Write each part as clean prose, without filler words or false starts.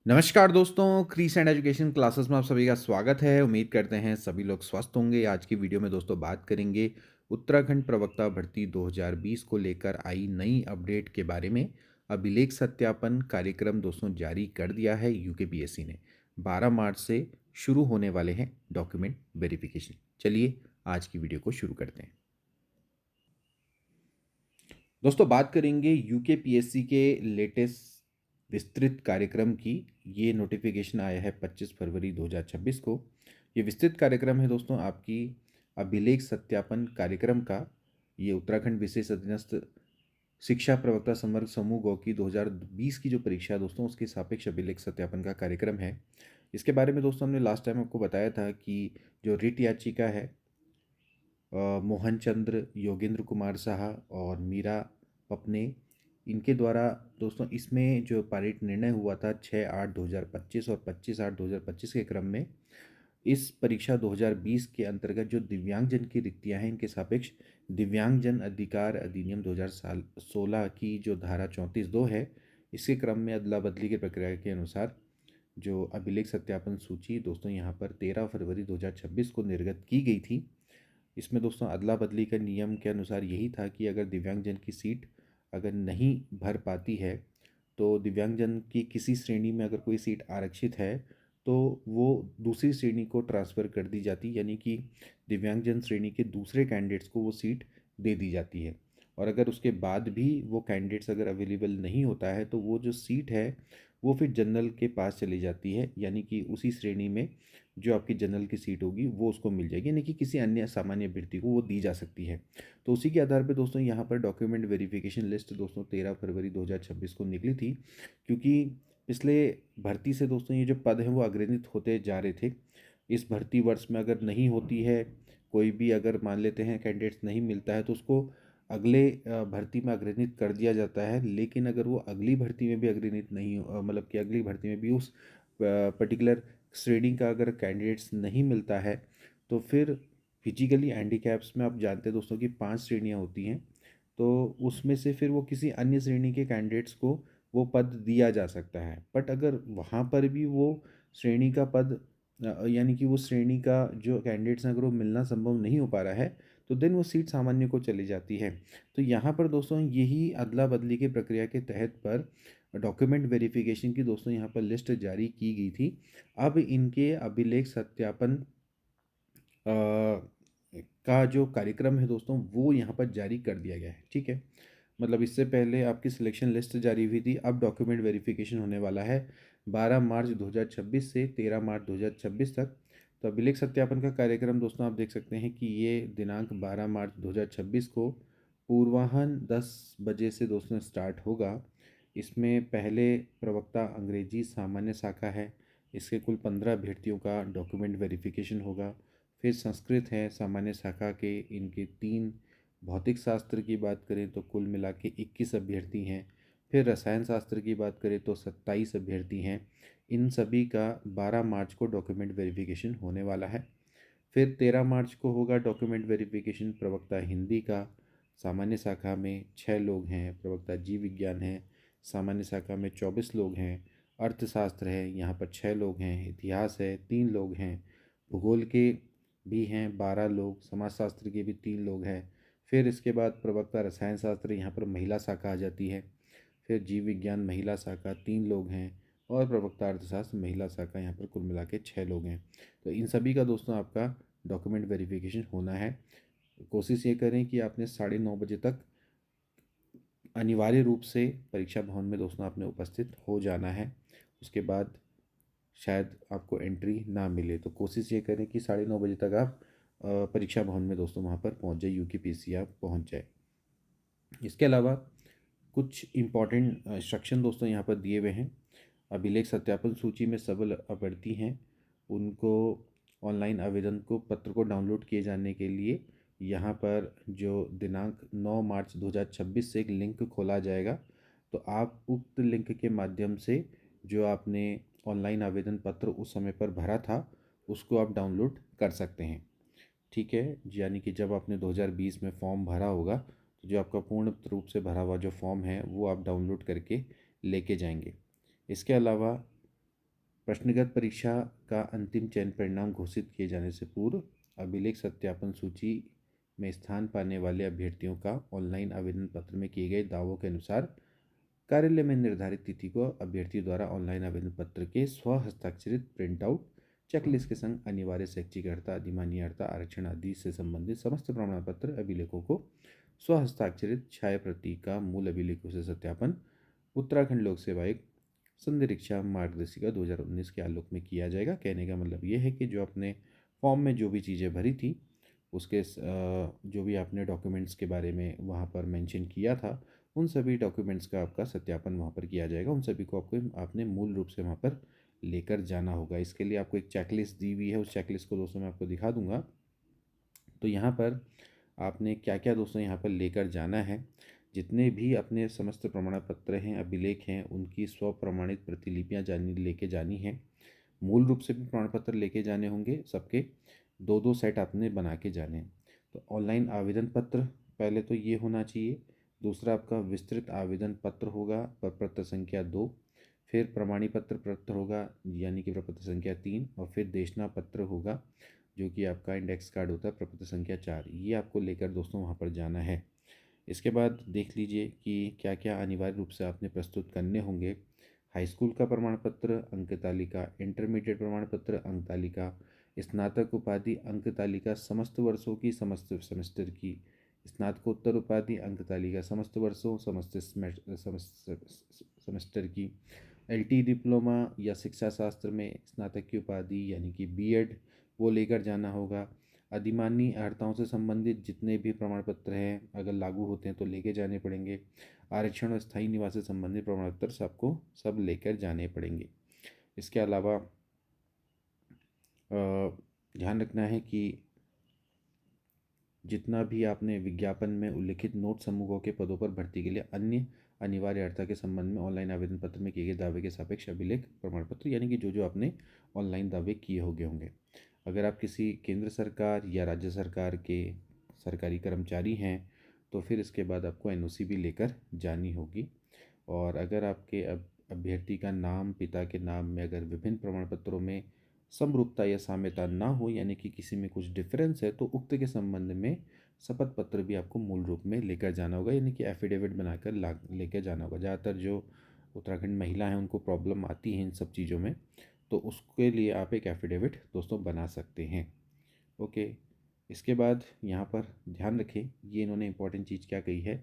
नमस्कार दोस्तों, crease and education classes में आप सभी का स्वागत है। उम्मीद करते हैं सभी लोग स्वस्थ होंगे। आज की वीडियो में दोस्तों बात करेंगे उत्तराखंड प्रवक्ता भर्ती 2020 को लेकर आई नई अपडेट के बारे में। अभिलेख सत्यापन कार्यक्रम दोस्तों जारी कर दिया है यूकेपीएससी ने। 12 मार्च से शुरू होने वाले हैं डॉक्यूमेंट वेरिफिकेशन। चलिए आज की वीडियो को शुरू करते हैं। दोस्तों बात करेंगे यूकेपीएससी के लेटेस्ट विस्तृत कार्यक्रम की। ये नोटिफिकेशन आया है 25 फरवरी 2026 को। ये विस्तृत कार्यक्रम है दोस्तों आपकी अभिलेख सत्यापन कार्यक्रम का। ये उत्तराखंड विशेष अधीनस्थ शिक्षा प्रवक्ता संवर्ग समूह गौ की 2020 की जो परीक्षा है दोस्तों, उसके सापेक्ष अभिलेख सत्यापन का कार्यक्रम है। इसके बारे में दोस्तों हमने लास्ट टाइम आपको बताया था कि जो रिट याचिका है मोहन चंद्र, योगेंद्र कुमार साहा और मीरा पपने, इनके द्वारा दोस्तों इसमें जो पारित निर्णय हुआ था 6/8/2025 और 25/8/2025 के क्रम में इस परीक्षा 2020 के अंतर्गत जो दिव्यांगजन की रिक्तियां हैं, इनके सापेक्ष दिव्यांगजन अधिकार अधिनियम 2016 की जो धारा 34(2) है, इसके क्रम में अदला बदली की प्रक्रिया के अनुसार जो अभिलेख सत्यापन सूची दोस्तों यहाँ पर 13 फरवरी 2026 को निर्गत की गई थी। इसमें दोस्तों अदला बदली का नियम के अनुसार यही था कि अगर दिव्यांगजन की सीट अगर नहीं भर पाती है, तो दिव्यांगजन की किसी श्रेणी में अगर कोई सीट आरक्षित है तो वो दूसरी श्रेणी को ट्रांसफ़र कर दी जाती, यानी कि दिव्यांगजन श्रेणी के दूसरे कैंडिडेट्स को वो सीट दे दी जाती है। और अगर उसके बाद भी वो कैंडिडेट्स अगर अवेलेबल नहीं होता है तो वो जो सीट है वो फिर जनरल के पास चली जाती है, यानी कि उसी श्रेणी में जो आपकी जनरल की सीट होगी वो उसको मिल जाएगी, यानी कि किसी अन्य सामान्य अभ्यर्थी को वो दी जा सकती है। तो उसी के आधार पे दोस्तों यहाँ पर डॉक्यूमेंट वेरिफिकेशन लिस्ट दोस्तों 13 फरवरी 2026 को निकली थी, क्योंकि पिछले भर्ती से दोस्तों ये जो पद हैं वो अग्रणित होते जा रहे थे। इस भर्ती वर्ष में अगर नहीं होती है, कोई भी अगर मान लेते हैं कैंडिडेट्स नहीं मिलता है, तो उसको अगले भर्ती में अग्रणित कर दिया जाता है। लेकिन अगर वो अगली भर्ती में भी अग्रणित नहीं मतलब कि अगली भर्ती में भी उस पर्टिकुलर श्रेणी का अगर कैंडिडेट्स नहीं मिलता है, तो फिर फिजिकली हैंडीकैप्स में आप जानते हैं दोस्तों कि 5 श्रेणियाँ होती हैं। तो उसमें से फिर वो किसी अन्य श्रेणी के कैंडिडेट्स को वो पद दिया जा सकता है। बट अगर वहाँ पर भी वो श्रेणी का पद यानी कि वो श्रेणी का जो कैंडिडेट्स हैं अगर वो मिलना संभव नहीं हो पा रहा है, तो देन वो सीट सामान्य को चली जाती है। तो यहाँ पर दोस्तों यही अदला बदली की प्रक्रिया के तहत पर डॉक्यूमेंट वेरिफिकेशन की दोस्तों यहाँ पर लिस्ट जारी की गई थी। अब इनके अभिलेख सत्यापन का जो कार्यक्रम है दोस्तों वो यहाँ पर जारी कर दिया गया है। ठीक है, मतलब इससे पहले आपकी सिलेक्शन लिस्ट जारी हुई थी, अब डॉक्यूमेंट वेरिफिकेशन होने वाला है 12 मार्च 2026 से 13 मार्च 2026 तक। तो अभिलेख सत्यापन का कार्यक्रम दोस्तों आप देख सकते हैं कि ये दिनांक 12 मार्च 2026 को पूर्वाह्न 10 बजे से दोस्तों स्टार्ट होगा। इसमें पहले प्रवक्ता अंग्रेजी सामान्य शाखा है, इसके कुल 15 अभ्यर्थियों का डॉक्यूमेंट वेरिफिकेशन होगा। फिर संस्कृत है सामान्य शाखा के, इनके 3। भौतिक शास्त्र की बात करें तो कुल मिला के 21 अभ्यर्थी हैं। फिर रसायन शास्त्र की बात करें तो 27 अभ्यर्थी हैं। इन सभी का 12 मार्च को डॉक्यूमेंट वेरिफिकेशन होने वाला है। फिर 13 मार्च को होगा डॉक्यूमेंट वेरिफिकेशन प्रवक्ता हिंदी का। सामान्य शाखा में 6 लोग हैं। प्रवक्ता जीव विज्ञान है, सामान्य शाखा में 24 लोग हैं। अर्थशास्त्र है, यहाँ पर 6 लोग हैं। इतिहास है, 3 लोग हैं। भूगोल के भी हैं 12 लोग। समाजशास्त्र के भी 3 लोग हैं। फिर इसके बाद प्रवक्ता रसायन शास्त्र, यहाँ पर महिला शाखा आ जाती है। फिर जीव विज्ञान महिला शाखा 3 लोग हैं। और प्रवक्ता अर्थशास्त्र महिला शाखा, यहाँ पर कुल मिला के 6 लोग हैं। तो इन सभी का दोस्तों आपका डॉक्यूमेंट वेरिफिकेशन होना है। कोशिश ये करें कि आपने 9:30 बजे तक अनिवार्य रूप से परीक्षा भवन में दोस्तों आपने उपस्थित हो जाना है। उसके बाद शायद आपको एंट्री ना मिले, तो कोशिश ये करें कि 9:30 बजे तक आप परीक्षा भवन में दोस्तों वहाँ पर पहुँच जाए, यूकेपीएससी आप पहुँच जाए। इसके अलावा कुछ इम्पॉर्टेंट इंस्ट्रक्शन दोस्तों यहाँ पर दिए हुए हैं। अभिलेख सत्यापन सूची में सबल अभ्यर्थी हैं, उनको ऑनलाइन आवेदन को पत्र को डाउनलोड किए जाने के लिए यहाँ पर जो दिनांक 9 मार्च 2026 से एक लिंक खोला जाएगा। तो आप उक्त लिंक के माध्यम से जो आपने ऑनलाइन आवेदन पत्र उस समय पर भरा था उसको आप डाउनलोड कर सकते हैं। ठीक है, यानी कि जब आपने 2020 में फॉर्म भरा होगा तो जो आपका पूर्ण रूप से भरा हुआ जो फॉर्म है वो आप डाउनलोड करके लेके जाएंगे। इसके अलावा प्रश्नगत परीक्षा का अंतिम चयन परिणाम घोषित किए जाने से पूर्व अभिलेख सत्यापन सूची में स्थान पाने वाले अभ्यर्थियों का ऑनलाइन आवेदन पत्र में किए गए दावों के अनुसार कार्यालय में निर्धारित तिथि को अभ्यर्थी द्वारा ऑनलाइन आवेदन पत्र के स्व हस्ताक्षरित प्रिंट आउट चेकलिस्ट के संग अनिवार्य शैक्षिक अर्हता, अधिमान्य अर्हता, आरक्षण आदि से संबंधित समस्त प्रमाण पत्र अभिलेखों को स्व हस्ताक्षरित छाया प्रति का मूल अभिलेखों से सत्यापन उत्तराखंड लोक सेवा आयोग संधिरिक्षा मार्गदर्शिका 2019 के आलोक में किया जाएगा। कहने का मतलब ये है कि जो आपने फॉर्म में जो भी चीज़ें भरी थी उसके जो भी आपने डॉक्यूमेंट्स के बारे में वहाँ पर मेंशन किया था उन सभी डॉक्यूमेंट्स का आपका सत्यापन वहाँ पर किया जाएगा। उन सभी को आपने मूल रूप से वहाँ पर लेकर जाना होगा। इसके लिए आपको एक चेकलिस्ट दी हुई है, उस चेकलिस्ट को दोस्तों मैं आपको दिखा दूंगा। तो यहाँ पर आपने क्या क्या दोस्तों यहाँ पर लेकर जाना है, जितने भी अपने समस्त प्रमाण पत्र हैं, अभिलेख हैं, उनकी स्व प्रमाणित प्रतिलिपियाँ लेके जानी हैं। मूल रूप से भी प्रमाण पत्र लेके जाने होंगे, सबके 2-2 सेट आपने बना के जाने हैं। तो ऑनलाइन आवेदन पत्र पहले तो ये होना चाहिए। दूसरा आपका विस्तृत आवेदन पत्र होगा, प्रपत्र संख्या 2। फिर प्रमाणी पत्र पत्र होगा यानी कि प्रपत्र संख्या 3, और फिर देशना पत्र होगा जो कि आपका इंडेक्स कार्ड होता है, प्रपत्र संख्या 4। ये आपको लेकर दोस्तों वहाँ पर जाना है। इसके बाद देख लीजिए कि क्या क्या अनिवार्य रूप से आपने प्रस्तुत करने होंगे। हाई स्कूल का प्रमाण पत्र, अंक तालिका, इंटरमीडिएट प्रमाण पत्र, अंक तालिका, स्नातक उपाधि, अंक तालिका समस्त वर्षों की, समस्त सेमेस्टर की, स्नातकोत्तर उपाधि, अंक तालिका समस्त वर्षों, समस्त सेमेस्टर की, एलटी डिप्लोमा या शिक्षा शास्त्र में स्नातक की उपाधि यानी कि बीएड, वो लेकर जाना होगा। अधिमानी अर्हताओं से संबंधित जितने भी प्रमाण पत्र हैं अगर लागू होते हैं तो लेके जाने पड़ेंगे। आरक्षण और स्थायी निवास से संबंधित प्रमाण पत्र सबको सब लेकर जाने पड़ेंगे। इसके अलावा ध्यान रखना है कि जितना भी आपने विज्ञापन में उल्लिखित नोट समूहों के पदों पर भर्ती के लिए अन्य अनिवार्य अर्हता के संबंध में ऑनलाइन आवेदन पत्र में किए गए दावे के सापेक्ष अभिलेख प्रमाण पत्र यानी कि जो जो आपने ऑनलाइन दावे किए होंगे। अगर आप किसी केंद्र सरकार या राज्य सरकार के सरकारी कर्मचारी हैं तो फिर इसके बाद आपको एनओसी भी लेकर जानी होगी। और अगर आपके अभ्यर्थी का नाम पिता के नाम में अगर विभिन्न प्रमाण पत्रों में समरूपता या साम्यता ना हो यानी कि किसी में कुछ डिफरेंस है तो उक्त के संबंध में शपथ पत्र भी आपको मूल रूप में लेकर जाना होगा यानी कि एफिडेविट बनाकर लेकर जाना होगा। ज़्यादातर जो उत्तराखंड महिला हैं उनको प्रॉब्लम आती है इन सब चीज़ों में, तो उसके लिए आप एक एफिडेविट दोस्तों बना सकते हैं। ओके, इसके बाद यहाँ पर ध्यान रखें, ये इन्होंने इंपॉर्टेंट चीज़ क्या कही है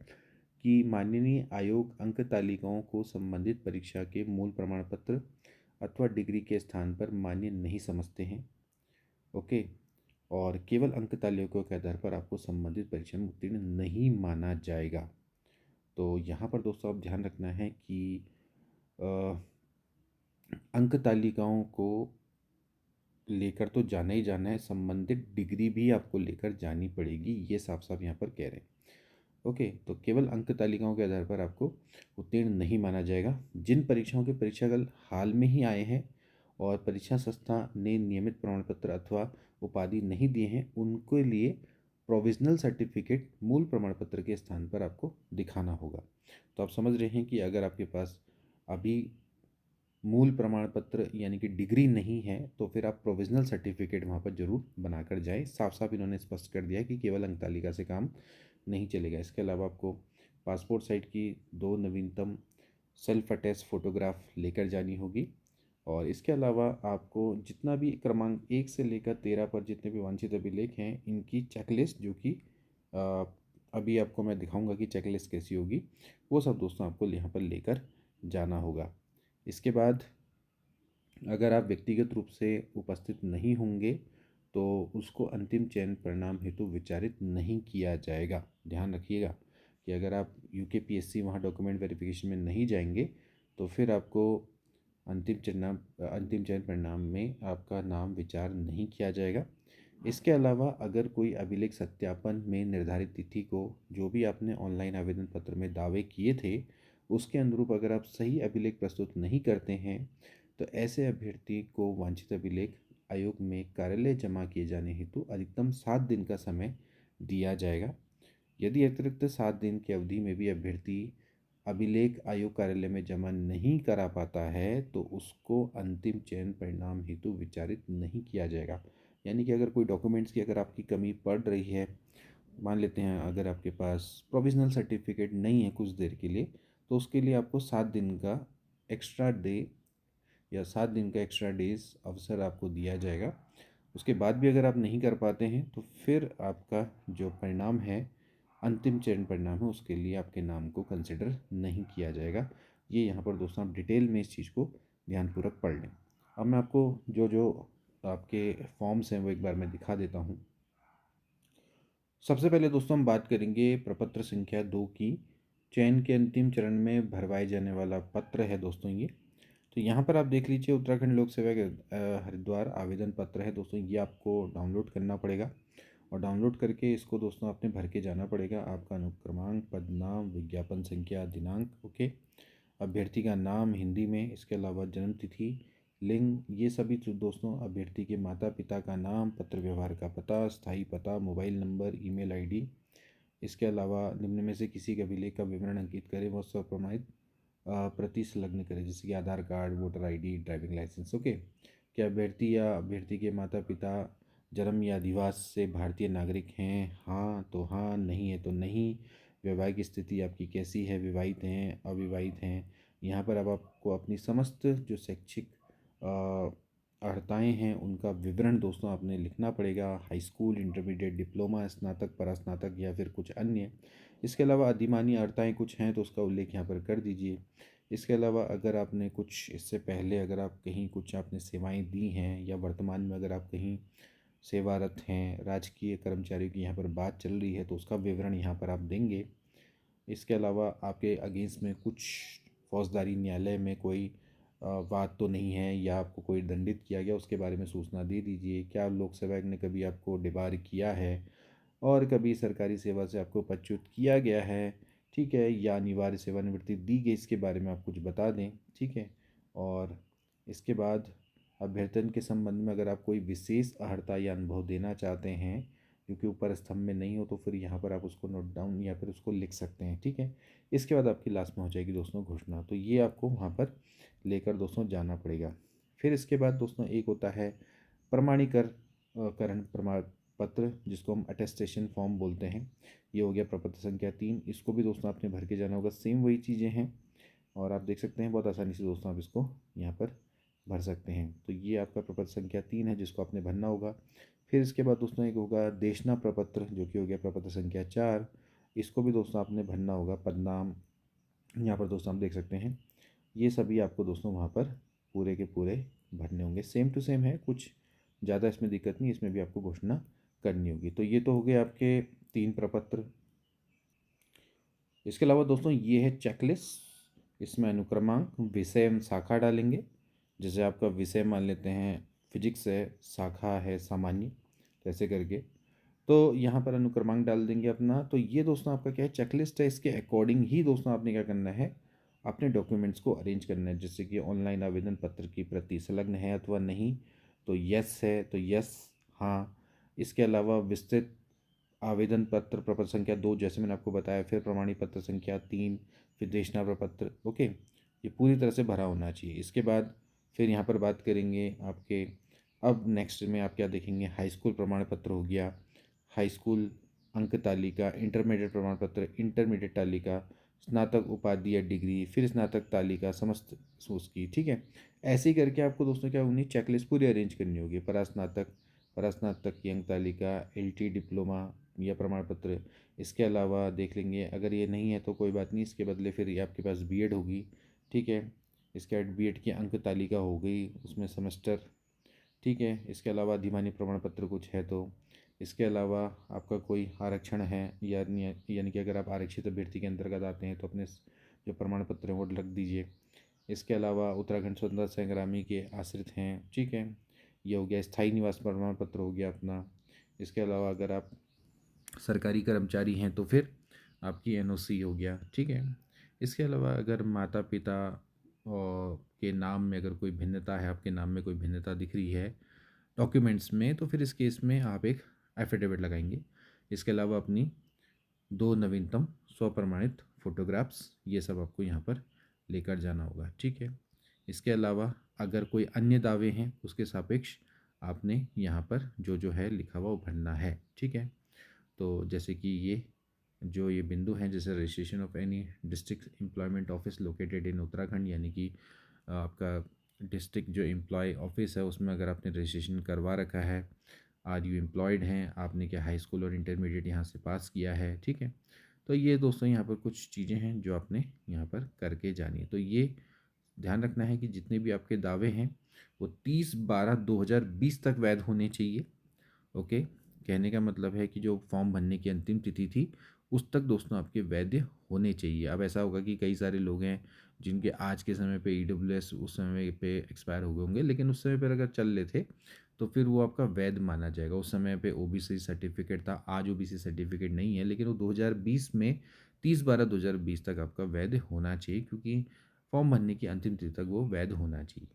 कि माननीय आयोग अंक तालिकाओं को संबंधित परीक्षा के मूल प्रमाण पत्र अथवा डिग्री के स्थान पर मान्य नहीं समझते हैं। ओके, और केवल अंक तालिकाओं के आधार पर आपको संबंधित परीक्षा में उत्तीर्ण नहीं माना जाएगा। तो यहाँ पर दोस्तों आप ध्यान रखना है कि अंक तालिकाओं को लेकर तो जाना ही जाना है, संबंधित डिग्री भी आपको लेकर जानी पड़ेगी, ये साफ साफ यहाँ पर कह रहे हैं। ओके, तो केवल अंक तालिकाओं के आधार पर आपको उत्तीर्ण नहीं माना जाएगा। जिन परीक्षाओं के परीक्षाफल हाल में ही आए हैं और परीक्षा संस्था ने नियमित प्रमाण पत्र अथवा उपाधि नहीं दिए हैं उनके लिए प्रोविजनल सर्टिफिकेट मूल प्रमाण पत्र के स्थान पर आपको दिखाना होगा। तो आप समझ रहे हैं कि अगर आपके पास अभी मूल प्रमाण पत्र यानी कि डिग्री नहीं है तो फिर आप प्रोविजनल सर्टिफिकेट वहाँ पर जरूर बनाकर जाएं। साफ साफ इन्होंने स्पष्ट कर दिया है कि केवल अंक तालिका से काम नहीं चलेगा। इसके अलावा आपको पासपोर्ट साइज की 2 नवीनतम सेल्फ अटैच फ़ोटोग्राफ लेकर जानी होगी। और इसके अलावा आपको जितना भी क्रमांक 1 से लेकर 13 पर जितने भी वांछित अभिलेख हैं इनकी चेकलिस्ट जो कि अभी आपको मैं दिखाऊंगा कि चेकलिस्ट कैसी होगी, वो सब दोस्तों आपको यहाँ पर लेकर जाना होगा। इसके बाद अगर आप व्यक्तिगत रूप से उपस्थित नहीं होंगे तो उसको अंतिम चयन परिणाम हेतु विचारित नहीं किया जाएगा। ध्यान रखिएगा कि अगर आप यूकेपीएससी वहाँ डॉक्यूमेंट वेरिफिकेशन में नहीं जाएंगे तो फिर आपको अंतिम चयन परिणाम में आपका नाम विचार नहीं किया जाएगा। इसके अलावा अगर कोई अभिलेख सत्यापन में निर्धारित तिथि को जो भी आपने ऑनलाइन आवेदन पत्र में दावे किए थे उसके अनुरूप अगर आप सही अभिलेख प्रस्तुत नहीं करते हैं तो ऐसे अभ्यर्थी को वांछित अभिलेख आयोग में कार्यालय जमा किए जाने हेतु अधिकतम 7 दिन का समय दिया जाएगा। यदि अतिरिक्त 7 दिन की अवधि में भी अभ्यर्थी अभिलेख आयोग कार्यालय में जमा नहीं करा पाता है तो उसको अंतिम चयन परिणाम हेतु विचारित नहीं किया जाएगा। यानी कि अगर कोई डॉक्यूमेंट्स की अगर आपकी कमी पड़ रही है, मान लेते हैं अगर आपके पास प्रोविज़नल सर्टिफिकेट नहीं है कुछ देर के लिए, तो उसके लिए आपको 7 दिन का एक्स्ट्रा डे या 7 दिन का एक्स्ट्रा डेज़ अवसर आपको दिया जाएगा। उसके बाद भी अगर आप नहीं कर पाते हैं तो फिर आपका जो परिणाम है, अंतिम चयन परिणाम है, उसके लिए आपके नाम को कंसिडर नहीं किया जाएगा। ये यहाँ पर दोस्तों आप डिटेल में इस चीज़ को ध्यानपूर्वक पढ़ लें। अब मैं आपको जो जो आपके फॉर्म्स हैं वो एक बार मैं दिखा देता हूँ। सबसे पहले दोस्तों हम बात करेंगे प्रपत्र संख्या 2 की। चयन के अंतिम चरण में भरवाए जाने वाला पत्र है दोस्तों ये। तो यहाँ पर आप देख लीजिए उत्तराखंड लोक सेवा के हरिद्वार आवेदन पत्र है दोस्तों, ये आपको डाउनलोड करना पड़ेगा और डाउनलोड करके इसको दोस्तों आपने भर के जाना पड़ेगा। आपका अनुक्रमांक, पद नाम, विज्ञापन संख्या, दिनांक, ओके, अभ्यर्थी का नाम हिंदी में, इसके अलावा जन्म तिथि, लिंग, ये सभी दोस्तों अभ्यर्थी के माता पिता का नाम, पत्र व्यवहार का पता, स्थायी पता, मोबाइल नंबर, ईमेल आईडी। इसके अलावा निम्न में से किसी का अभिलेख का विवरण अंकित करें व स्वप्रमाणित प्रति संलग्न करें, जैसे कि Aadhaar card, voter ID, driving licence, okay. क्या अभ्यर्थी या अभ्यर्थी के माता पिता जन्म या अधिवास से भारतीय नागरिक हैं? हाँ तो हाँ, नहीं है तो नहीं। वैवाहिक स्थिति आपकी कैसी है? विवाहित हैं, अविवाहित हैं? यहाँ पर अब आपको अपनी समस्त जो शैक्षिक अर्हताएँ हैं उनका विवरण दोस्तों आपने लिखना पड़ेगा। हाई स्कूल, इंटरमीडिएट, डिप्लोमा, स्नातक, परास्नातक या फिर कुछ अन्य। इसके अलावा अधिमानी अर्हताएँ कुछ हैं तो उसका उल्लेख यहाँ पर कर दीजिए। इसके अलावा अगर आपने कुछ इससे पहले अगर आप कहीं कुछ आपने सेवाएं दी हैं या वर्तमान में अगर आप कहीं सेवारत हैं, राजकीय कर्मचारियों की यहाँ पर बात चल रही है तो उसका विवरण यहाँ पर आप देंगे। इसके अलावा आपके अगेंस्ट में कुछ फौजदारी न्यायालय में कोई बात तो नहीं है या आपको कोई दंडित किया गया, उसके बारे में सूचना दे दीजिए। क्या लोक सेवा आयोग ने कभी आपको डिबार किया है और कभी सरकारी सेवा से आपको पदच्युत किया गया है, ठीक है, या अनिवार्य सेवानिवृत्ति दी गई, इसके बारे में आप कुछ बता दें, ठीक है। और इसके बाद अभ्यर्थन के संबंध में अगर आप कोई विशेष अर्हता या अनुभव देना चाहते हैं जो कि ऊपर स्तंभ में नहीं हो तो फिर यहाँ पर आप उसको नोट डाउन या फिर उसको लिख सकते हैं, ठीक है। इसके बाद आपकी लास्ट में हो जाएगी दोस्तों घोषणा, तो ये आपको वहाँ पर लेकर दोस्तों जाना पड़ेगा। फिर इसके बाद दोस्तों एक होता है प्रमाणीकरण प्रमाण पत्र, जिसको हम अटेस्टेशन फॉर्म बोलते हैं। ये हो गया प्रपत्र संख्या 3, इसको भी दोस्तों आपने भर के जाना होगा। सेम वही चीज़ें हैं और आप देख सकते हैं बहुत आसानी से दोस्तों आप इसको यहाँ पर भर सकते हैं। तो ये आपका प्रपत्र संख्या 3 है जिसको आपने भरना होगा। फिर इसके बाद दोस्तों एक होगा देशना प्रपत्र, जो कि हो गया प्रपत्र संख्या 4। इसको भी दोस्तों आपने भरना होगा। पदनाम यहाँ पर दोस्तों आप देख सकते हैं, ये सभी आपको दोस्तों वहाँ पर पूरे के पूरे भरने होंगे। सेम टू सेम है, कुछ ज़्यादा इसमें दिक्कत नहीं, इसमें भी आपको घोषणा करनी होगी। तो ये तो हो गए आपके 3 प्रपत्र। इसके अलावा दोस्तों ये है चेकलिस्ट, इसमें अनुक्रमांक, विषय एवं शाखा डालेंगे। जैसे आपका विषय मान लेते हैं फिजिक्स है, शाखा है सामान्य, तो ऐसे करके तो यहाँ पर अनुक्रमांक डाल देंगे अपना। तो ये दोस्तों आपका क्या है, चेकलिस्ट है, इसके अकॉर्डिंग ही दोस्तों आपने क्या करना है, अपने डॉक्यूमेंट्स को अरेंज करना है। जैसे कि ऑनलाइन आवेदन पत्र की प्रति संलग्न है अथवा नहीं, तो यस है तो यस, हाँ। इसके अलावा विस्तृत आवेदन पत्र प्रपत्र संख्या 2 जैसे मैंने आपको बताया, फिर प्रमाणी पत्र संख्या 3, फिर देशना प्रपत्र, ओके, ये पूरी तरह से भरा होना चाहिए। इसके बाद फिर यहाँ पर बात करेंगे आपके, अब नेक्स्ट में आप क्या देखेंगे, हाई स्कूल प्रमाण पत्र हो गया, हाई स्कूल अंक तालिका, इंटरमीडिएट प्रमाण पत्र, इंटरमीडिएट तालिका, स्नातक उपाधि या डिग्री, फिर स्नातक तालिका समस्त उसकी, ठीक है। ऐसे ही करके आपको दोस्तों क्या होनी, चेकलिस्ट पूरी अरेंज करनी होगी। परास्नातक, परास्नातक की अंक तालिका, एलटी डिप्लोमा या प्रमाण पत्र। इसके अलावा देख लेंगे अगर ये नहीं है तो कोई बात नहीं, इसके बदले फिर ये आपके पास बीएड होगी, ठीक है। इसके बाद बीएड की अंक तालिका हो गई, उसमें सेमेस्टर, ठीक है। इसके अलावा अधिमान्य प्रमाण पत्र कुछ है तो, इसके अलावा आपका कोई आरक्षण है यानी कि अगर आप आरक्षित अभ्यर्थी के अंतर्गत आते हैं तो अपने जो प्रमाण पत्र हैं वो रख दीजिए। इसके अलावा उत्तराखंड स्वतंत्रता संग्रामी के आश्रित हैं, ठीक है, ये हो गया। स्थायी निवास प्रमाण पत्र हो गया अपना। इसके अलावा अगर आप सरकारी कर्मचारी हैं तो फिर आपकी एनओसी हो गया, ठीक है। इसके अलावा अगर माता पिता के नाम में अगर कोई भिन्नता है, आपके नाम में कोई भिन्नता दिख रही है डॉक्यूमेंट्स में, तो फिर इस केस में आप एक एफिडेविट लगाएंगे। इसके अलावा अपनी 2 नवीनतम स्वप्रमाणित फ़ोटोग्राफ्स, ये सब आपको यहाँ पर लेकर जाना होगा, ठीक है। इसके अलावा अगर कोई अन्य दावे हैं उसके सापेक्ष आपने यहाँ पर जो जो है लिखा हुआ वो भरना है, ठीक है। तो जैसे कि ये बिंदु हैं, जैसे registration of any district employment office located in Uttarakhand, यानी कि आपका डिस्ट्रिक्ट जो एम्प्लॉय ऑफिस है उसमें अगर आपने रजिस्ट्रेशन करवा रखा है, आर यू एम्प्लॉयड हैं, आपने क्या हाई स्कूल और इंटरमीडिएट यहाँ से पास किया है, ठीक है। तो ये दोस्तों यहाँ पर कुछ चीज़ें हैं जो आपने यहाँ पर करके जानी है। तो ये ध्यान रखना है कि जितने भी आपके दावे हैं वो 30/12/2020 तक वैध होने चाहिए। ओके, कहने का मतलब है कि जो फॉर्म भरने की अंतिम तिथि थी उस तक दोस्तों आपके वैध होने चाहिए। अब ऐसा होगा कि कई सारे लोग हैं जिनके आज के समय पे ईडब्ल्यूएस उस समय पे एक्सपायर हो गए होंगे, लेकिन उस समय पर अगर चल रहे थे तो फिर वो आपका वैध माना जाएगा। उस समय पे ओबीसी सर्टिफिकेट था, आज ओबीसी सर्टिफिकेट नहीं है, लेकिन वो 2020 में 30/12/2020 तक आपका वैध होना चाहिए, क्योंकि फॉर्म भरने की अंतिम तिथि तक वो वैध होना चाहिए।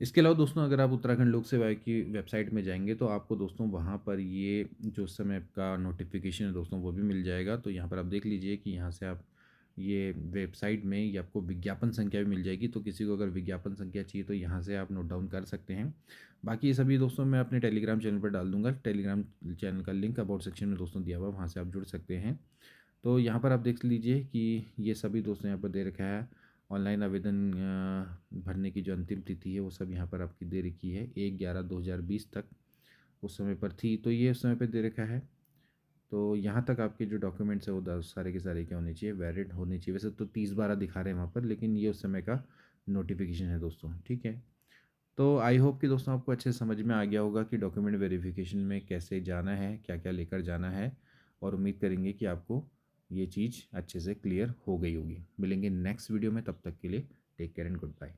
इसके अलावा दोस्तों अगर आप उत्तराखंड लोक सेवा आयोग की वेबसाइट में जाएंगे तो आपको दोस्तों वहाँ पर ये जो उस समय का नोटिफिकेशन है दोस्तों वो भी मिल जाएगा। तो यहाँ पर आप देख लीजिए कि यहाँ से आप ये वेबसाइट में ये आपको विज्ञापन संख्या भी मिल जाएगी। तो किसी को अगर विज्ञापन संख्या चाहिए तो यहाँ से आप नोट डाउन कर सकते हैं। बाकी ये सभी दोस्तों मैं अपने टेलीग्राम चैनल पर डाल दूंगा। टेलीग्राम चैनल का लिंक अबाउट सेक्शन में दोस्तों दिया हुआ है, वहाँ से आप जुड़ सकते हैं। तो यहाँ पर आप देख लीजिए कि ये सभी दोस्तों यहाँ पर दे रखा है। ऑनलाइन आवेदन भरने की जो अंतिम तिथि है वो सब यहाँ पर आपकी दे रखी है 1/11/2020 तक उस समय पर थी, तो ये उस समय पर दे रखा है। तो यहाँ तक आपके जो डॉक्यूमेंट्स है वो सारे के सारे क्या होने चाहिए, वैलिड होने चाहिए। वैसे तो 30/12 दिखा रहे हैं वहाँ पर, लेकिन ये उस समय का नोटिफिकेशन है दोस्तों, ठीक है। तो आई होप कि दोस्तों आपको अच्छे समझ में आ गया होगा कि डॉक्यूमेंट वेरिफिकेशन में कैसे जाना है, क्या क्या लेकर जाना है, और उम्मीद करेंगे कि आपको ये चीज़ अच्छे से क्लियर हो गई होगी। मिलेंगे नेक्स्ट वीडियो में, तब तक के लिए take care and good bye.